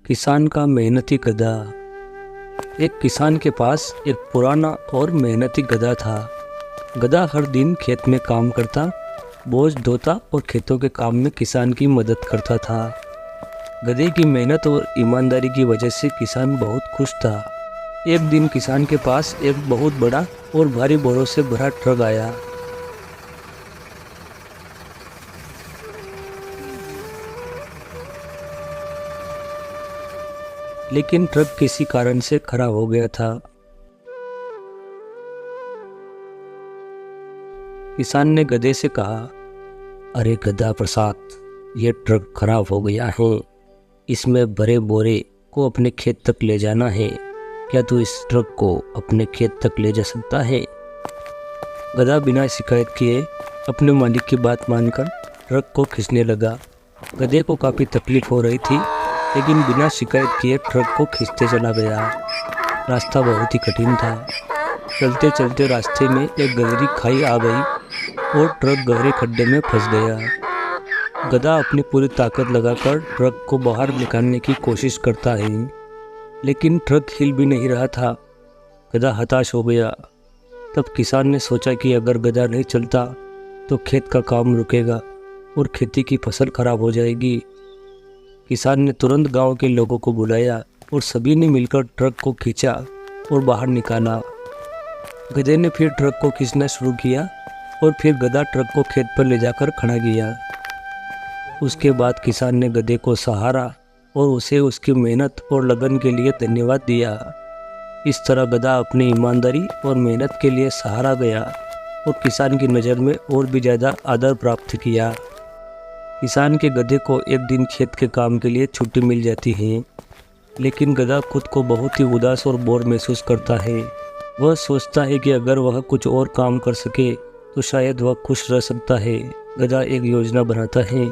किसान का मेहनती गधा। एक किसान के पास एक पुराना और मेहनती गधा था। गधा हर दिन खेत में काम करता, बोझ ढोता और खेतों के काम में किसान की मदद करता था। गधे की मेहनत और ईमानदारी की वजह से किसान बहुत खुश था। एक दिन किसान के पास एक बहुत बड़ा और भारी बोरों से भरा ट्रक आया। लेकिन ट्रक किसी कारण से खराब हो गया था। किसान ने गधे से कहा, अरे गधा प्रसाद, ये ट्रक खराब हो गया है। इसमें भरे बोरे को अपने खेत तक ले जाना है। क्या तू इस ट्रक को अपने खेत तक ले जा सकता है? गधा बिना शिकायत किए अपने मालिक की बात मानकर ट्रक को खींचने लगा। गधे को काफ़ी तकलीफ हो रही थी, लेकिन बिना शिकायत किए ट्रक को खींचते चला गया। रास्ता बहुत ही कठिन था। चलते चलते रास्ते में एक गहरी खाई आ गई और ट्रक गहरे खड्डे में फंस गया। गधा अपनी पूरी ताकत लगाकर ट्रक को बाहर निकालने की कोशिश करता है, लेकिन ट्रक हिल भी नहीं रहा था। गधा हताश हो गया। तब किसान ने सोचा कि अगर गधा नहीं चलता तो खेत का काम रुकेगा और खेती की फसल खराब हो जाएगी। किसान ने तुरंत गांव के लोगों को बुलाया और सभी ने मिलकर ट्रक को खींचा और बाहर निकाला। गधे ने फिर ट्रक को खींचना शुरू किया और फिर गधा ट्रक को खेत पर ले जाकर खड़ा किया। उसके बाद किसान ने गधे को सहारा और उसे उसकी मेहनत और लगन के लिए धन्यवाद दिया। इस तरह गधा अपनी ईमानदारी और मेहनत के लिए सहारा गया और किसान की नज़र में और भी ज़्यादा आदर प्राप्त किया। किसान के गधे को एक दिन खेत के काम के लिए छुट्टी मिल जाती है, लेकिन गधा खुद को बहुत ही उदास और बोर महसूस करता है। वह सोचता है कि अगर वह कुछ और काम कर सके तो शायद वह खुश रह सकता है। गधा एक योजना बनाता है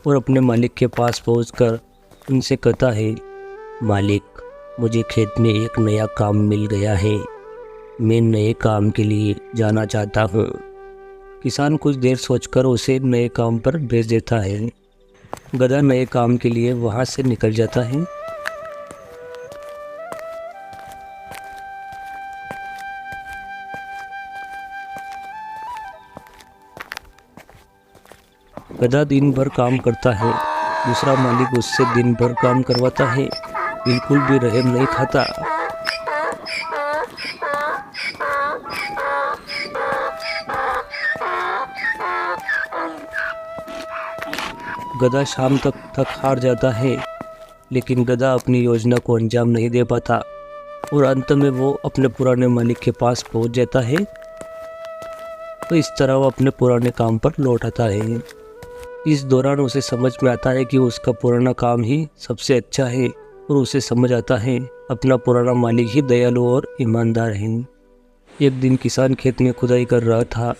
और अपने मालिक के पास पहुंचकर उनसे कहता है, मालिक, मुझे खेत में एक नया काम मिल गया है। मैं नए काम के लिए जाना चाहता हूँ। किसान कुछ देर सोचकर उसे नए काम पर भेज देता है। गधा नए काम के लिए वहाँ से निकल जाता है। गधा दिन भर काम करता है। दूसरा मालिक उससे दिन भर काम करवाता है, बिल्कुल भी रहम नहीं खाता। गधा शाम तक थक हार जाता है, लेकिन गधा अपनी योजना को अंजाम नहीं दे पाता और अंत में वो अपने पुराने मालिक के पास पहुंच जाता है। तो इस तरह वो अपने पुराने काम पर लौट आता है। इस दौरान उसे समझ में आता है कि उसका पुराना काम ही सबसे अच्छा है और उसे समझ आता है अपना पुराना मालिक ही दयालु और ईमानदार है। एक दिन किसान खेत में खुदाई कर रहा था।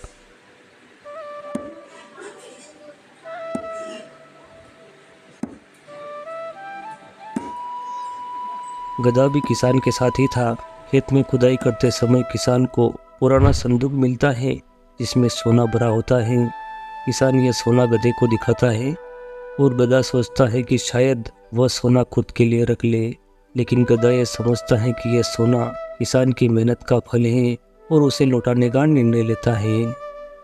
गधा भी किसान के साथ ही था। खेत में खुदाई करते समय किसान को पुराना संदूक मिलता है जिसमें सोना भरा होता है। किसान यह सोना गधे को दिखाता है और गधा सोचता है कि शायद वह सोना खुद के लिए रख ले, लेकिन गधा यह समझता है कि यह सोना किसान की मेहनत का फल है और उसे लौटाने का निर्णय लेता है।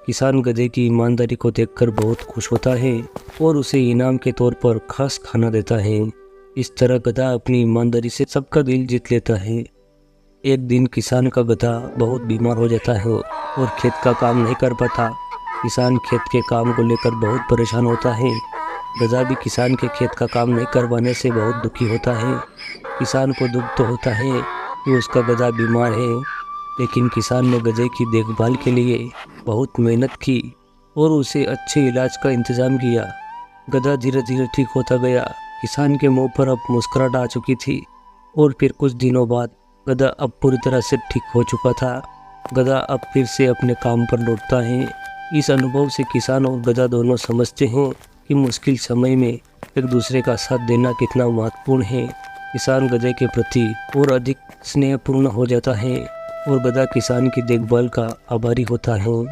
किसान गधे की ईमानदारी को देखकर बहुत खुश होता है और उसे इनाम के तौर पर खास खाना देता है। इस तरह गधा अपनी ईमानदारी से सबका दिल जीत लेता है। एक दिन किसान का गधा बहुत बीमार हो जाता है और खेत का काम नहीं कर पाता। किसान खेत के काम को लेकर बहुत परेशान होता है। गधा भी किसान के खेत का काम नहीं करवाने से बहुत दुखी होता है। किसान को दुख तो होता है कि उसका गधा बीमार है, लेकिन किसान ने गधे की देखभाल के लिए बहुत मेहनत की और उसे अच्छे इलाज का इंतज़ाम किया। गधा धीरे धीरे ठीक होता गया। किसान के मुंह पर अब मुस्कुराहट आ चुकी थी और फिर कुछ दिनों बाद गधा अब पूरी तरह से ठीक हो चुका था। गधा अब फिर से अपने काम पर लौटता है। इस अनुभव से किसान और गधा दोनों समझते हैं कि मुश्किल समय में एक दूसरे का साथ देना कितना महत्वपूर्ण है। किसान गधे के प्रति और अधिक स्नेहपूर्ण हो जाता है और गधा किसान की देखभाल का आभारी होता है।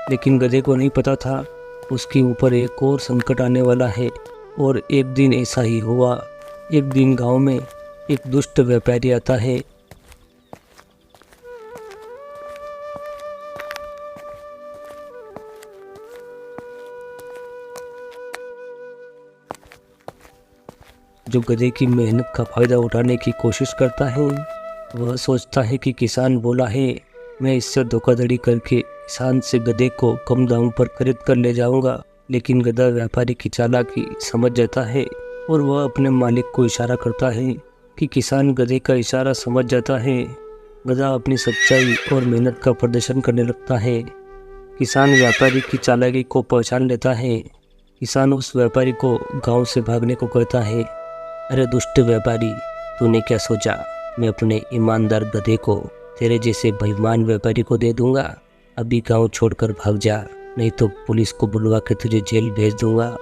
लेकिन गधे को नहीं पता था उसके ऊपर एक और संकट आने वाला है। और एक दिन ऐसा ही हुआ। एक दिन गांव में एक दुष्ट व्यापारी आता है। जो गधे की मेहनत का फायदा उठाने की कोशिश करता है। वह सोचता है कि किसान बोला है, मैं इससे धोखाधड़ी करके किसान से गधे को कम दाम पर खरीद कर ले जाऊंगा। लेकिन गधा व्यापारी की चालाकी समझ जाता है और वह अपने मालिक को इशारा करता है कि किसान गधे का इशारा समझ जाता है। गधा अपनी सच्चाई और मेहनत का प्रदर्शन करने लगता है। किसान व्यापारी की चालाकी को पहचान लेता है। किसान उस व्यापारी को गांव से भागने को कहता है, अरे दुष्ट व्यापारी, तूने क्या सोचा मैं अपने ईमानदार गधे को तेरे जैसे बेईमान व्यापारी को दे दूंगा? अभी गांव छोड़कर भाग जा, नहीं तो पुलिस को बुलवा के तुझे जेल भेज दूंगा।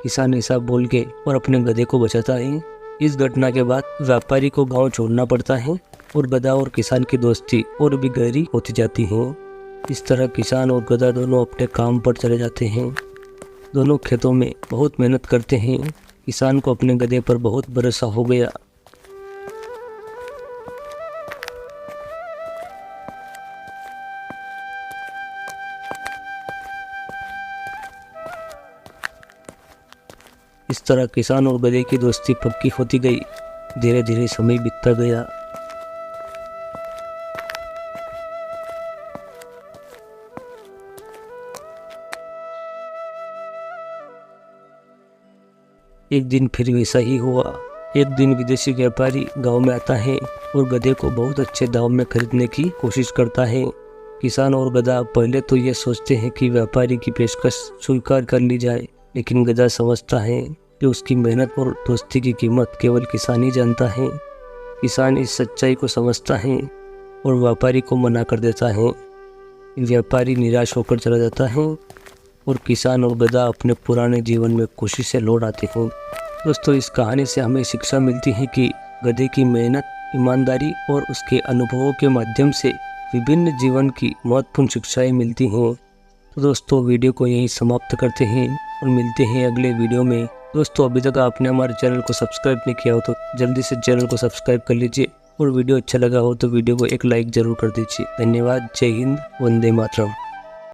किसान ऐसा बोल के और अपने गधे को बचाता है। इस घटना के बाद व्यापारी को गांव छोड़ना पड़ता है और गधा और किसान की दोस्ती और भी गहरी होती जाती है। इस तरह किसान और गधा दोनों अपने काम पर चले जाते हैं। दोनों खेतों में बहुत मेहनत करते हैं। किसान को अपने गधे पर बहुत भरोसा हो गया। इस तरह किसान और गधे की दोस्ती पक्की होती गई। धीरे धीरे समय बीतता गया। एक दिन फिर वैसा ही हुआ। एक दिन विदेशी व्यापारी गांव में आता है और गधे को बहुत अच्छे दाम में खरीदने की कोशिश करता है। किसान और गधा पहले तो ये सोचते हैं कि व्यापारी की पेशकश स्वीकार कर ली जाए, लेकिन गधा समझता है कि उसकी मेहनत और दोस्ती की कीमत केवल किसान ही जानता है। किसान इस सच्चाई को समझता है और व्यापारी को मना कर देता है। व्यापारी निराश होकर चला जाता है और किसान और गधा अपने पुराने जीवन में खुशी से लौट आते हैं। दोस्तों, इस कहानी से हमें शिक्षा मिलती है कि गधे की मेहनत, ईमानदारी और उसके अनुभवों के माध्यम से विभिन्न जीवन की महत्वपूर्ण शिक्षाएं मिलती हैं। तो दोस्तों, वीडियो को यहीं समाप्त करते हैं और मिलते हैं अगले वीडियो में। दोस्तों, अभी तक आपने हमारे चैनल को सब्सक्राइब नहीं किया हो तो जल्दी से चैनल को सब्सक्राइब कर लीजिए और वीडियो अच्छा लगा हो तो वीडियो को एक लाइक जरूर कर दीजिए। धन्यवाद। जय हिंद। वंदे मातरम।